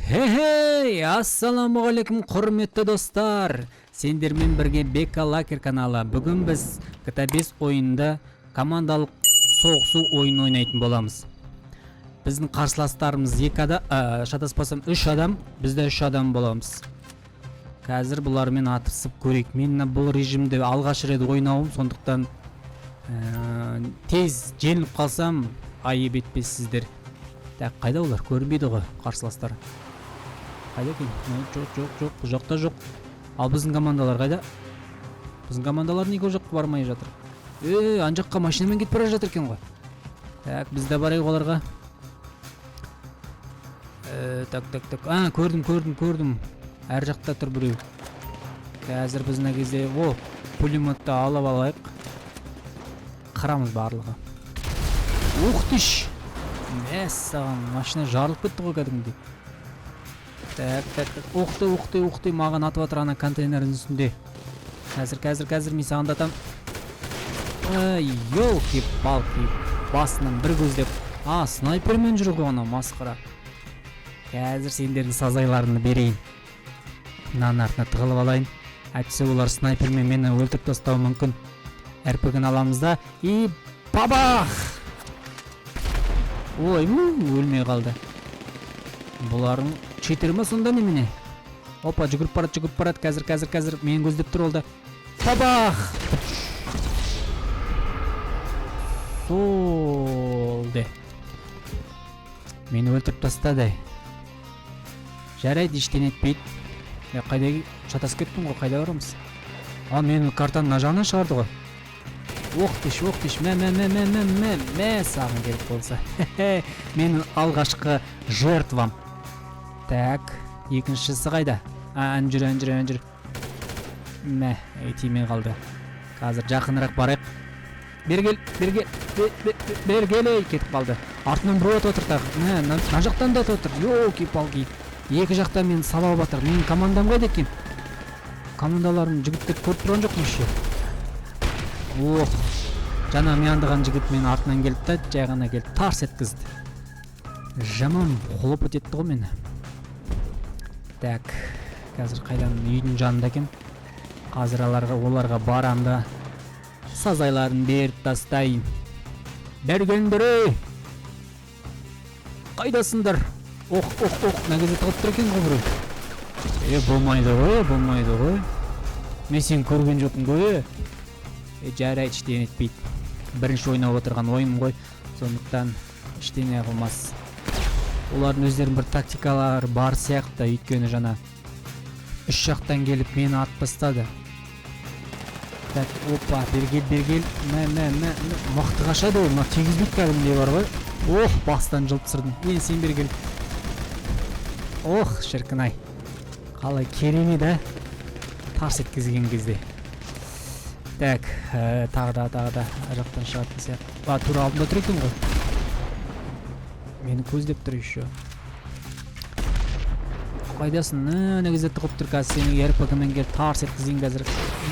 Хей, ассаламу алейкум құрметті достар. Сендермен бірге Бека Лакер каналы. Бүгін біз GTA 5 ойында командалық соғысу ойын ойнайтын боламыз. Біздің қарсыластарымыз 2 адам, шатаспасам 3 адам, бізде 3 адам боламыз. Қазір бұлармен атысып көрейік. Мен бұл режимде алғаш рет ойнауым, сондықтан тез жеңіліп қалсам айып етпессіздер. Так, қайда олар? Көрінбейді ғой қарсыластар. Қайда екен? Жоқ, жоқта жоқ. Ал біздің командалар қайда? Біздің командалар неге жаққа бармай жатыр? Ан жаққа машинамен кетіп бара жатыр екен ғой. Так, біз де барайық оларға. Так. Көрдім. Әр жақта тұр біреу. Қазір біз мына кезде пулеметті алып алайық. Қырамыз барлығы. Ух тыш! Мәссаған, машина жарылып кетті ғой кәдімгідей. Так. Уқты, маған атып жатыр ана контейнердің үстінде. Қазір мен саған датам. Елки-палки, басынан бір көздеп. Снайпермен жүр ғой ана масқара. Қазір сендердің сазайларını берейін. Мынаның артына тығылып алайын. Әйтсе олар снайпермен мені өлтіріп тастауы мүмкін. РПГ-ні аламыз да. И бабах! Өлмей қалды. Бұларың четер ма сонда немене? Опа, жүгіріп барады. Қазір мен көздеп тұр олда. Бабах! Солде. Мені өлтіріп тастады. Жарайды, іштен етпейді. Қайда шатас кеттім ғой, қайда барамыз? Мен картаның нажағынан шығарды ғой. Оқтыш, мә, сағын келіп болса. Менің алғашқы жертвам. Так, екіншісі қайда? Ән жүр. Мә, тимей қалды. Қазір жақынырақ барайық. Бергел, кетіп қалды. Артынан бір өт отыр тағы. Мә, жақтан да отыр. Елки-палки. Екі жақтан мен сабап батыр. Менің командам қайда екен? Командаларым жігіттер көріп тұрған жоқ мүше. Жана мияндыған жігіт мен артынан келіп та, жайғана келіп тарс еткізді. Жаман құлып өтетті ғой мені. Так, қазір қайдан үйдің жанында екен. Қазір оларға барамда сазайларын беріп тастайын. Бергендірі! Қайдасыңдар? Нәгезе тұғып тұр екен ғой біреу. Болмайды ғой. Мен сен көрген жоқпын ғой. Жарайды, іштен етпейді. Бірінші ойнап отырған ойым ғой, сондықтан іштен қылмас. Олардың өздерінің бір тактикалары бар сияқты, өйткені жана 3 жақтан келіп мені атып тастады. Так, опа, бергел. Мықты қашады ол, тегізбейді кәдімгідей бар ғой. Бастан жылып сырдым. Сен бергел. Шіркін-ай. Қалай керемет, тарс еткізген кезде. Так, тағы да жақтан шығатын сияқты. Тура алдында тұр екен ғой. Мені көздеп тұр еще. Қайдасың? Негізде тұғып тұр қазір сенің РПГ-мен келіп тарс еткізген қазір.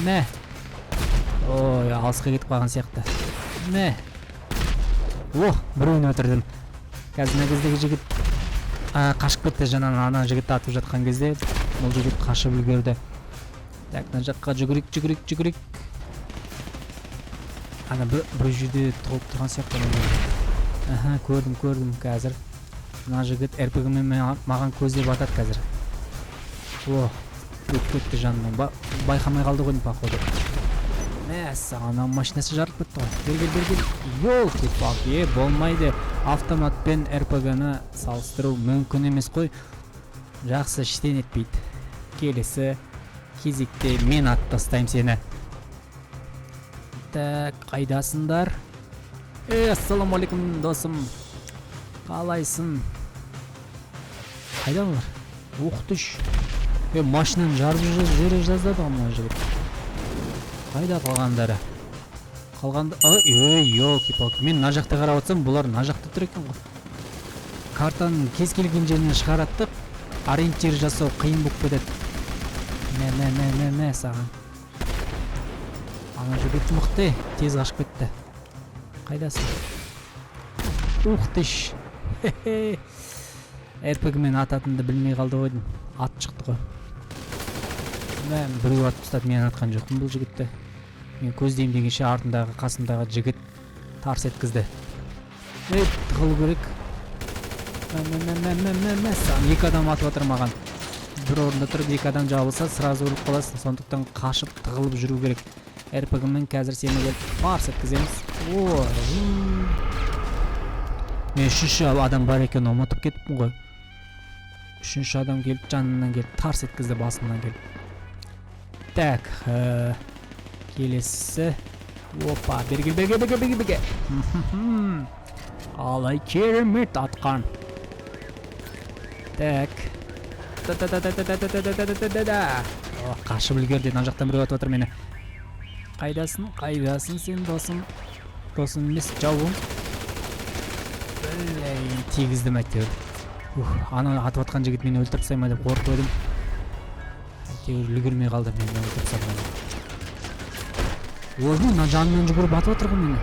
Мә. Алысқа кетіп қалған сияқты. Мә. Біреуін өтірдім. Қазір негіздегі жігіт қашып кетті, жанан ана жігітті атып жатқан кезде бұл жігіт қашып үлгерді. Так, мына жаққа жүгірек. Ана бір жерде тұғып тұрған сияқты. Көрдім қазір. Мына жігіт РПГ-мен маған көздеп атады қазір. Өтіп кетті жанынан. Байқамай қалды ғой походу. Ана машинасы жарып кетті ғой. Бергел. Елки-палки, болмайды. Автоматпен РПГ-ны салыстыру мүмкін емес қой. Жақсы, іштен етпейді. Келесі кезекте мен атып тастаймын сені. Так, қайдасыңдар? Ассаламу алейкум досым. Қалайсың? Қайда олар? Уқтыш. Машинаны жарып жүре жаздады ғамына жігіт. Қайда қалғандары? Елки-палки. Мен на жақта қарап отсам, бұлар на жақта тұр екен ғой. Картаның кез келген жерінен шығараттық, ориентир жасау қиын болып кетеді. Мә, саған. Ана жігіт мықты, тез қашып кетті. Қайдасың? Ух тыш. РПГ мен ататынды білмей қалды ғой деймін. Ат шықты ғой. Мен біреу атып тастады, мен атқан жоқпын бұл жігітті. Мен көздеймін дегенше артындағы қасымдағы жігіт тарс еткізді. Тығылу керек. Саған екі адам атып отыр маған. Бір орында тұрып екі адам жабылса сразу өліп қаласың. Сондықтан қашып тығылып жүру керек. РПГ-мен қазір сені келіп тарс еткіземіз. Мен үшінші адам бар екен, ұмытып кетіппін ғой. Үшінші адам келіп жанынан келіп тарс еткізді, басымнан келіп. Так, келесі. Опа, берге. Алай керемет атқан. Так. Қашып үлгерді, мына жақтан біреу атып отыр мені. Қайдасың сен досым? Досым емес, жауым. Тигіздім әйтеуір. Ана атып атқан жігіт мені өлтіріп тастай ма деп қорқып едім. Әйтеуір үлгермей қалды, мені өлтіріп тастады. Ойбай, мына жанынан жүгіріп атып отыр ғой мені.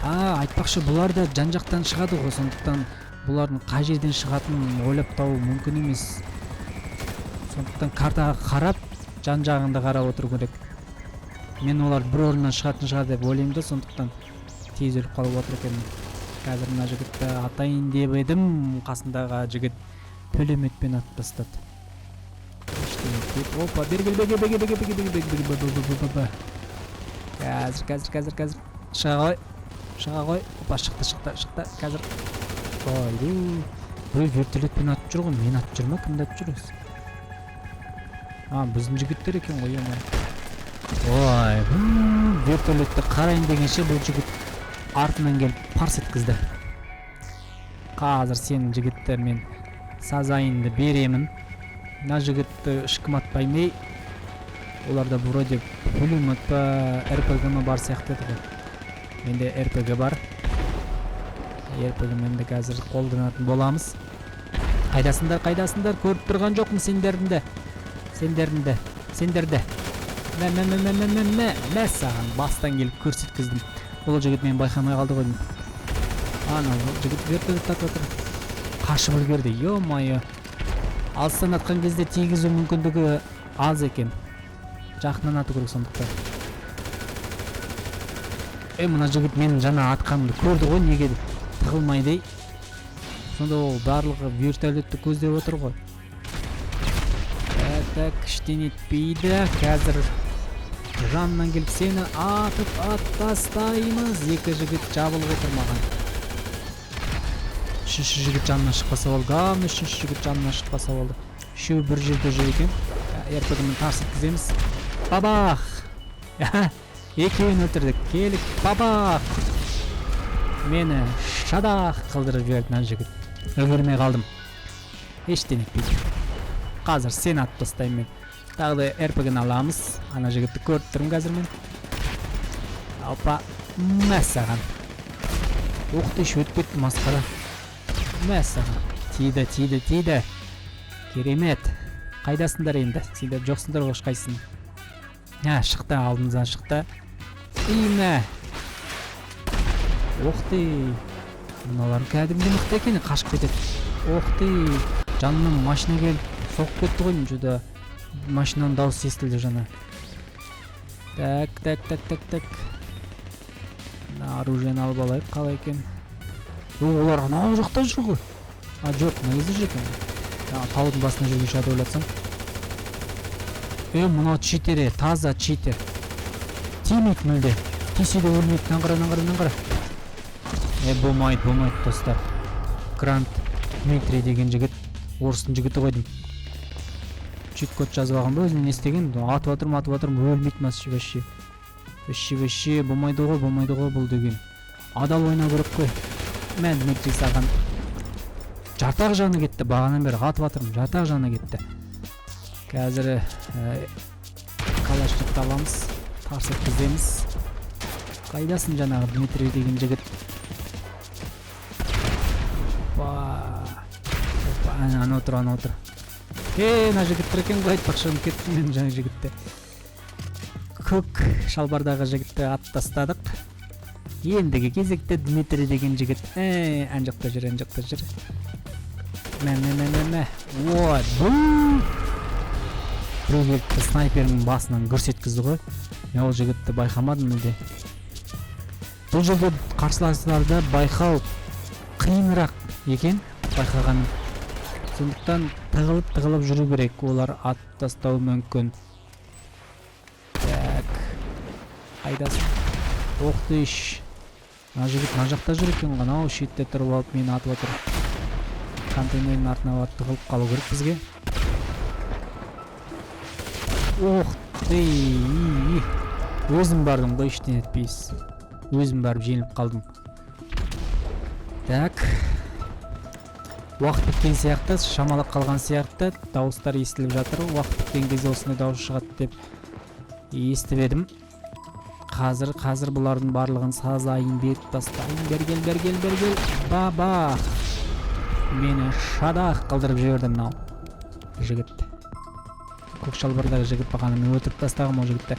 Айтпақшы, бұлар да жан жақтан шығады ғой, сондықтан бұлардың қай жерден шығатынын ойлап табу мүмкін емес. Сондықтан картаға қарап, жан жағында қарап отыру керек. Мен олар бір орыннан шығатын шығар деп ойлаймын да, сондықтан тез өліп қалып отыр екенмін. Қазір мына жігітті атайын деп едім, қасындағы жігіт пулеметпен атып тастады. Опа, берге. Қазір. Шыға ғой. Опа, шықты. Қазір. Біреу вертолетпен атып жүр ғой, мен атып жүр ма? Кімді атып жүр өзі? Біздің жігіттер екен ғой, ой, вертолетті қарайын дегенше бұл жігіт артынан келіп парс еткізді. Қазір сенің жігітті мен сазайынды беремін. Мына жігітті ешкім атпаймай. Оларда вроде пулемет па, РПГ-ма бар сияқты еді ғой. Менде РПГ бар. РПГ-мен де қазір қолданатын боламыз. Қайдасындар, көріп тұрған жоқпын сендерді. Мә саған бастан келіп көрсеткіздім. Ол жігіт мен байқамай қалды ғой. Ана жігіт вертолет атып отыр. Қашып үлгерді, ё-майо. Алыстан атқан кезде тигізу мүмкіндігі аз екен. Жақынан ату керек сондықтан. Мына жігіт менің жаңа атқанымды көрді ғой, неге тығылмайды. Сонда ол барлығы вертолетті көздеп отыр ғой. Так, іштен етпейді. Қазір жанынан келіп сені атып тастаймыз. Екі жігіт жабылып отыр маған. Үшінші жігіт жанынан шықпаса болды. Үшінші жігіт жанынан шықпаса болды. Үшеу бір жерде жүр екен. РПГ-мен тарс еткіземіз. Бабах! Екеуін өлтірдік. Келік, бабах! Мені шадақ қылдырып жіберді мына жігіт. Үлгермей қалдым. Ештен етпейді. Қазір сен атып тастаймын мен. Тағы да РПГ-ні аламыз. Ана жігітті көріп тұрмын қазір мен. Опа, мәссаған. Оқтыш өтіп кетті масқара. Мәссаған. Тиді. Керемет. Қайдасындар енді? Сендер жоқсыңдар ғой ешқайсың. Шықты, алдымыздан шықты. Мә. Оқты. Мыналар кәдімгі мықты екен, қашып кетеді. Оқты. Жанынан машина келіп соғып кетті ғой, жүда. Машинаның дауысы естілді жаңа. Так. Оружиені алып алайық, қалай екен. Олар анау жақта жүр ғой. Жоқ, мына кезде жүр екен. Таудың басына жүрген шығады ойлатсам. Мынау читер, таза читер. Тимейді мүлде. Тисе де өлмейді. Наңғыра. Болмайды, достар. Грант Дмитрий деген жігіт. Орыстың жігіті қойдым. Чит-код жазып алған ба, өзінің не істеген? Атып атырым, өлмейді масы вообще. Вообще, болмайды ғой бұл деген. Адал ойнау керек қой. Мен Дмитрий саған жартақ жаны кетті, бағанан бері атып атырым, жартақ жаны кетті. Қазір калашникті аламыз, тарс еткіземіз. Қайдасың жаңағы Дмитрий деген жігіт? Ана отыр. Мына жігіттер екен ғой, айтпақшым кетті мен жаңа жігітті. Көк шалбардағы жігітті атып тастадық. Ендігі кезекте Дмитрий деген жігіт. Ан жақта жүр. Мә. Ой, бұл. Біреу снайпердің басынан гүрс еткізді ғой. Мен ол жігітті байқамадым мүлде. Бұл жерде қарсыластарды байқау қиынырақ екен байқағаным. Сондықтан тығылып жүру керек. Олар ат тастауы мүмкін. Так. Айдасын. Оқтыш. Мына жігіт мына жақта жүр екен ғой. Анау шетте тұрып алып мені атып отыр. Контейнердің артына барып тығылып қалу керек бізге. Оқты. Өзім бардым ғой, ештеңе етпейсіз. Өзім барып жеңіліп қалдым. Так. Уақыт біткен сияқты, шамалап қалған сияқты, дауыстар естіліп жатыр. Уақыт біткен кезде осындай дауыс шығады деп естіп едім. Қазір бұлардың барлығын сазайын беріп тастайын. Бергел. Баба. Мені шадақ қылдырып жіберді мынау жігіт. Көк шалбардағы жігіт бақаны мен өтіріп тастағым ол жігітті.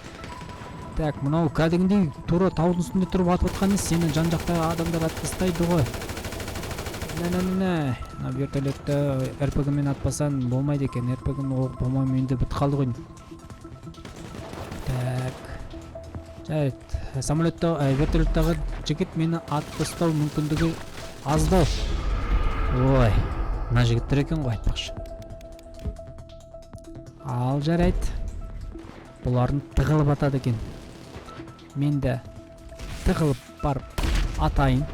Так, мынау кәдімгідей тура таудың үстінде тұрып атып отқаны сені жан жақтағы адамдар атып тастайды ғой. Мына вертолетті РПГ-мен атпасан болмайды екен. РПГ-ны оқ болмай енді бітіп қалды ғой. Так. Жарайды. Вертолеттағы жігіт мені атып тастау мүмкіндігі аздау. Ой, мына жігіттер екен ғой айтпақшы. Ал жарайды. Бұларын тығылып атады екен. Мен де тығылып барып атайын.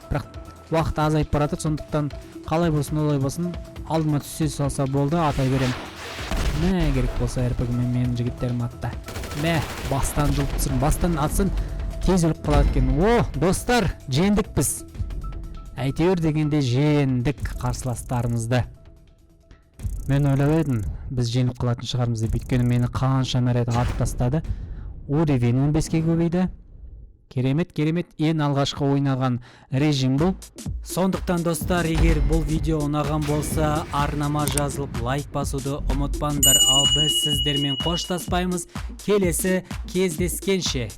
Бірақ уақыт азайып барады, сондықтан қалай болсын олай болсын алдыма түсе салса болды, атай берем. Мә керек болса РПГ-мен менің жігіттерім атты. Мә, бастан жылпысын, бастан атсын, тез өліп қалады екен. О, достар, жеңдік біз. Әйтеуір дегенде жеңдік қарсыластарымызды. Мен ойлап едім, біз жеңіп қалатын шығармыз деп, өйткені мені қанша мәрет атып тастады. Уревен 15-ке көбейді. Керемет, ең алғашқы ойнаған режим бұл. Сондықтан достар, егер бұл видео ұнаған болса, арнама жазылып лайк басуды ұмытпаңдар. Ал біз сіздермен қоштаспаймыз. Келесі кездескенше.